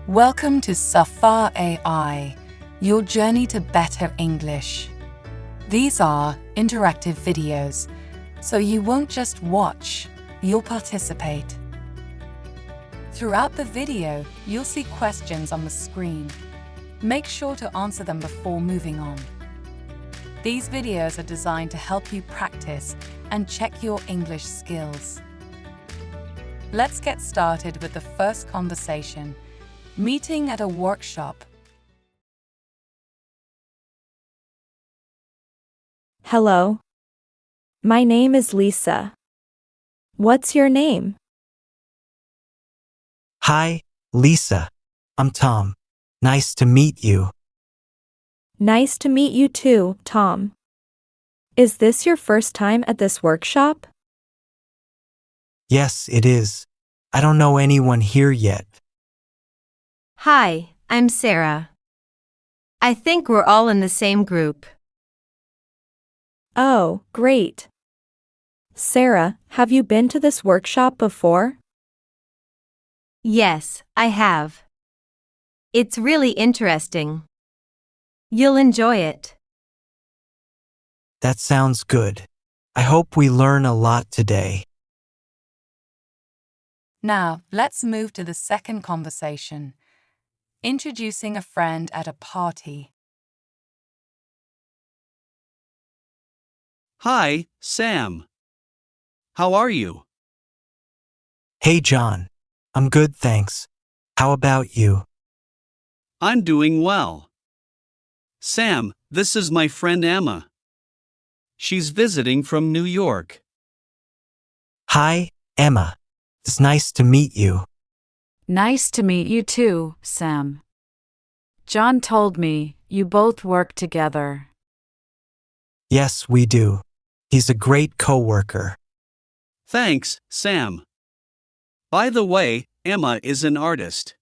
Welcome to Safar AI, your journey to better English. These are interactive videos, so you won't just watch, you'll participate. Throughout the video, you'll see questions on the screen. Make sure to answer them before moving on. These videos are designed to help you practice and check your English skills. Let's get started with the first conversation. Meeting at a workshop. Hello. My name is Lisa. What's your name? Hi, Lisa. I'm Tom. Nice to meet you. Nice to meet you too, Tom. Is this your first time at this workshop? Yes, it is. I don't know anyone here yet. Hi, I'm Sarah. I think we're all in the same group. Oh, great. Sarah, have you been to this workshop before? Yes, I have. It's really interesting. You'll enjoy it. That sounds good. I hope we learn a lot today. Now, let's move to the second conversation. Introducing a friend at a party. Hi, Sam. How are you? Hey, John. I'm good, thanks. How about you? I'm doing well. Sam, this is my friend Emma. She's visiting from New York. Hi, Emma. It's nice to meet you. Nice to meet you too, Sam. John told me you both work together. Yes, we do. He's a great coworker. Thanks, Sam. By the way, Emma is an artist.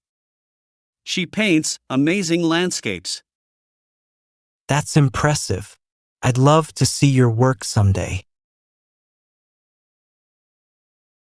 She paints amazing landscapes. That's impressive. I'd love to see your work someday.